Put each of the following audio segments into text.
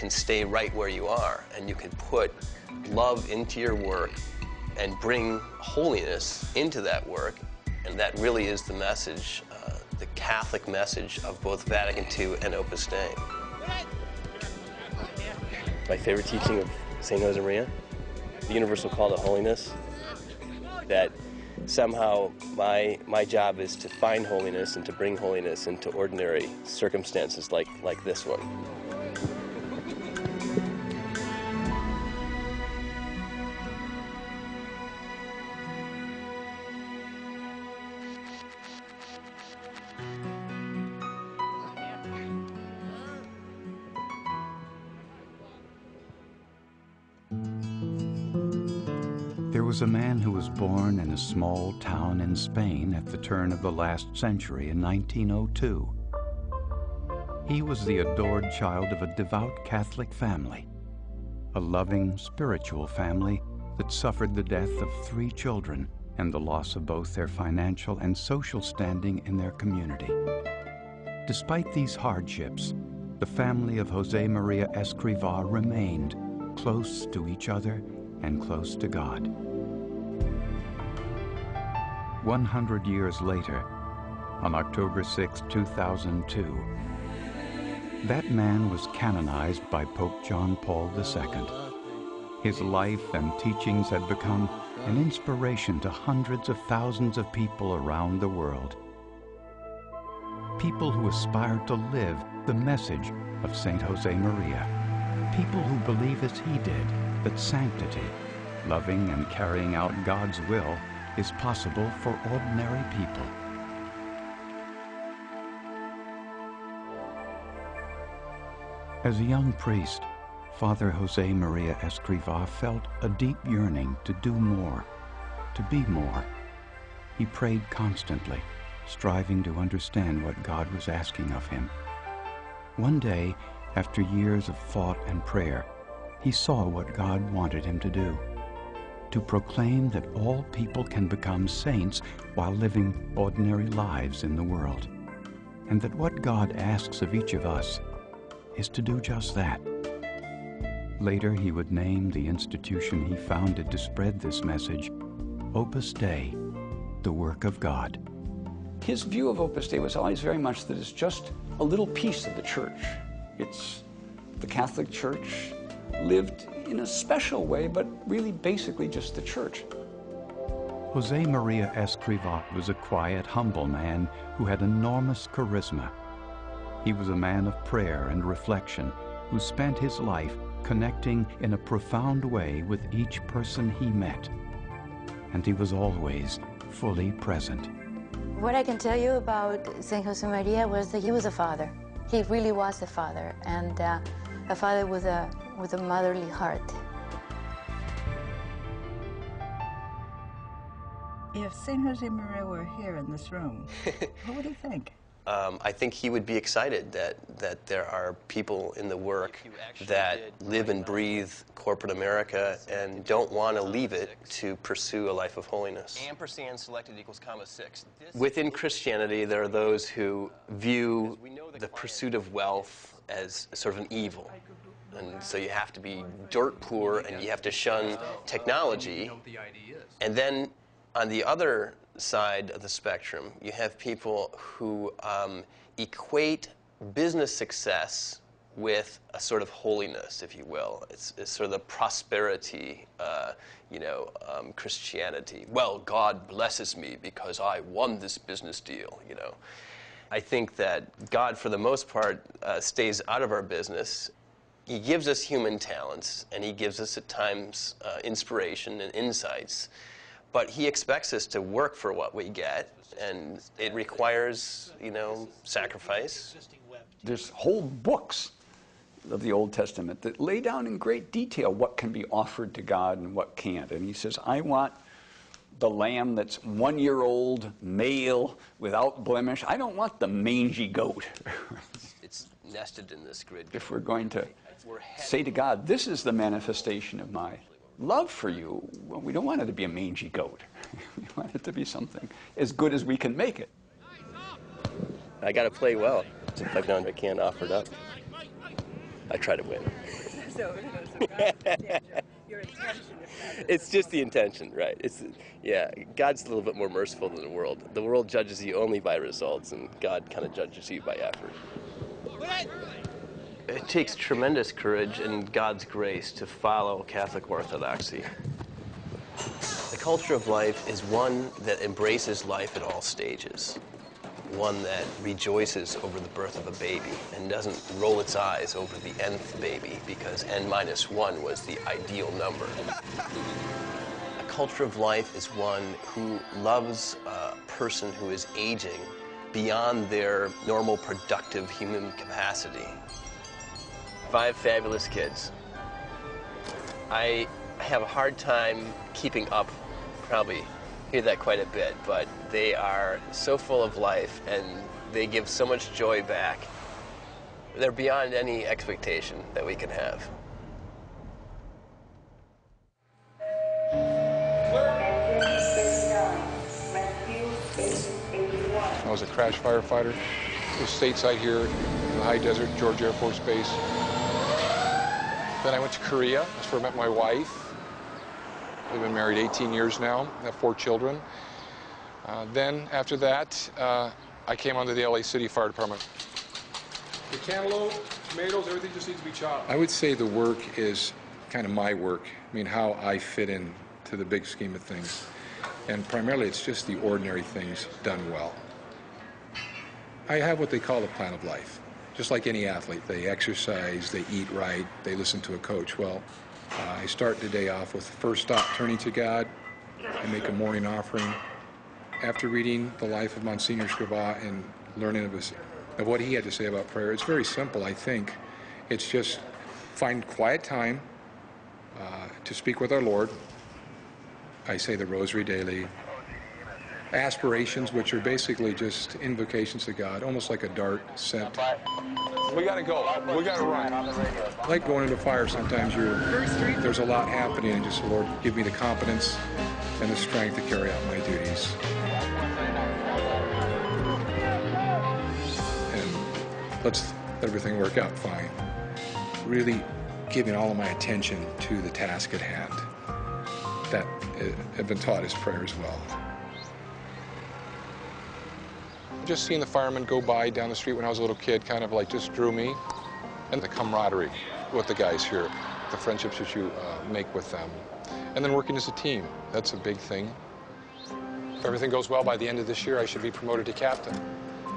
can stay right where you are, and you can put love into your work and bring holiness into that work. And that really is the message, the Catholic message of both Vatican II and Opus Dei. My favorite teaching of St. Josemaria, the universal call to holiness, that somehow my job is to find holiness and to bring holiness into ordinary circumstances like this one. There was a man who was born in a small town in Spain at the turn of the last century in 1902. He was the adored child of a devout Catholic family, a loving spiritual family that suffered the death of 3 children and the loss of both their financial and social standing in their community. Despite these hardships, the family of Josemaria Escrivá remained close to each other and close to God. 100 years later, on October 6, 2002, that man was canonized by Pope John Paul II. His life and teachings had become an inspiration to hundreds of thousands of people around the world. People who aspire to live the message of Saint Josemaria. People who believe as he did that sanctity, loving and carrying out God's will, is possible for ordinary people. As a young priest, Father Josemaria Escrivá felt a deep yearning to do more, to be more. He prayed constantly, striving to understand what God was asking of him. One day, after years of thought and prayer, he saw what God wanted him to do: to proclaim that all people can become saints while living ordinary lives in the world, and that what God asks of each of us is to do just that. Later, he would name the institution he founded to spread this message Opus Dei, the work of God. His view of Opus Dei was always very much that it's just a little piece of the church. It's the Catholic Church lived in a special way, but really basically just the church. Josemaria Escrivá was a quiet, humble man who had enormous charisma. He was a man of prayer and reflection who spent his life connecting in a profound way with each person he met. And he was always fully present. What I can tell you about St. Josemaria was that he was a father. He really was a father, and a father with a motherly heart. If St. Josemaria were here in this room, what would he think? I think he would be excited that there are people in the work that live and breathe corporate America and don't want to leave it to pursue a life of holiness. Ampersand selected equals comma 6. Within Christianity, there are those who view the pursuit of wealth as sort of an evil. And so you have to be dirt poor and you have to shun technology. And then on the other side of the spectrum, you have people who equate business success with a sort of holiness, if you will. It's sort of the prosperity, Christianity. Well, God blesses me because I won this business deal, I think that God, for the most part, stays out of our business. He gives us human talents, and he gives us at times inspiration and insights. But he expects us to work for what we get, and it requires, sacrifice. There's whole books of the Old Testament that lay down in great detail what can be offered to God and what can't. And he says, I want the lamb that's 1-year-old, male, without blemish. I don't want the mangy goat. It's nested in this grid. If we're going to say to God, this is the manifestation of my love for you, well, we don't want it to be a mangy goat. We want it to be something as good as we can make it. I got to play well. If I don't, I can't offer it up. I try to win. So your intention is not It's just the intention, right? Yeah, God's a little bit more merciful than the world. The world judges you only by results, and God kind of judges you by effort. It takes tremendous courage and God's grace to follow Catholic orthodoxy. The culture of life is one that embraces life at all stages, one that rejoices over the birth of a baby and doesn't roll its eyes over the nth baby because n-1 was the ideal number. A culture of life is one who loves a person who is aging beyond their normal productive human capacity. 5 fabulous kids. I have a hard time keeping up, probably hear that quite a bit, but they are so full of life and they give so much joy back. They're beyond any expectation that we can have. I was a crash firefighter. I was stateside here in the high desert, George Air Force Base. Then I went to Korea. That's where I met my wife. We've been married 18 years now. I have 4 children. Then after that, I came onto the LA City Fire Department. The cantaloupe, tomatoes, everything just needs to be chopped. I would say the work is kind of my work. I mean, how I fit in to the big scheme of things. And primarily, it's just the ordinary things done well. I have what they call a plan of life. Just like any athlete, they exercise, they eat right, they listen to a coach. Well, I start the day off with the first stop, turning to God. I make a morning offering. After reading the life of Monsignor Escrivá and learning of what he had to say about prayer, it's very simple, I think. It's just find quiet time to speak with our Lord. I say the Rosary daily. Aspirations, which are basically just invocations to God, almost like a dart sent. We gotta go. We gotta run. Like going into fire, sometimes there's a lot happening, and just, Lord, give me the confidence and the strength to carry out my duties. And let's let everything work out fine. Really giving all of my attention to the task at hand. That have been taught as prayer as well. Just seeing the firemen go by down the street when I was a little kid kind of like just drew me. And the camaraderie with the guys here, the friendships that you make with them. And then working as a team, that's a big thing. If everything goes well, by the end of this year, I should be promoted to captain.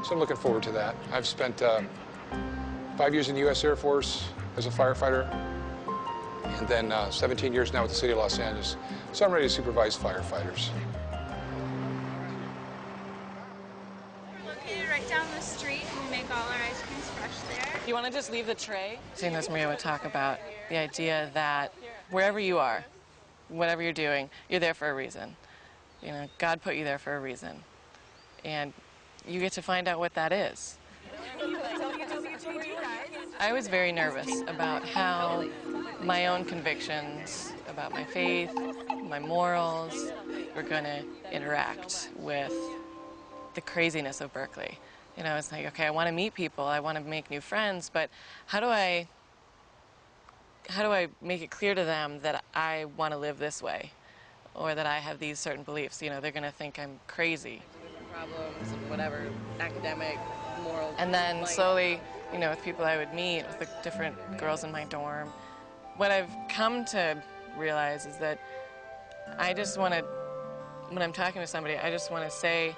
So I'm looking forward to that. I've spent 5 years in the U.S. Air Force as a firefighter, and then 17 years now with the City of Los Angeles. So I'm ready to supervise firefighters. Right down the street, and we make all our ice creams fresh there. You want to just leave the tray? St. Josemaria would talk about the idea that wherever you are, whatever you're doing, you're there for a reason. You know, God put you there for a reason. And you get to find out what that is. I was very nervous about how my own convictions about my faith, my morals, were going to interact with the craziness of Berkeley. You know, it's like, okay, I want to meet people, I want to make new friends, but how do I make it clear to them that I want to live this way, or that I have these certain beliefs? You know, they're going to think I'm crazy. Problems and whatever, academic, moral. And then slowly, you know, with people I would meet, with the different girls in my dorm, what I've come to realize is that I just want to, when I'm talking to somebody, I just want to say,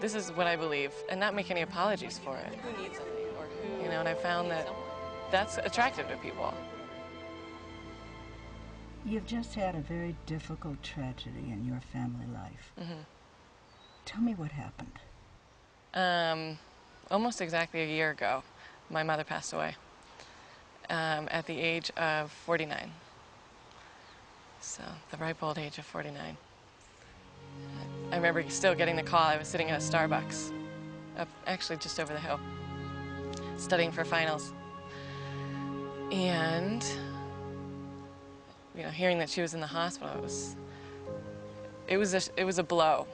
this is what I believe, and not make any apologies for it. Who needs something, or who, you know, and I found that that's attractive to people. You've just had a very difficult tragedy in your family life. Mm-hmm. Tell me what happened. Almost exactly a year ago, my mother passed away at the age of 49. So, the ripe old age of 49. I remember still getting the call. I was sitting at a Starbucks, actually just over the hill, studying for finals. And, you know, hearing that she was in the hospital, it was a blow.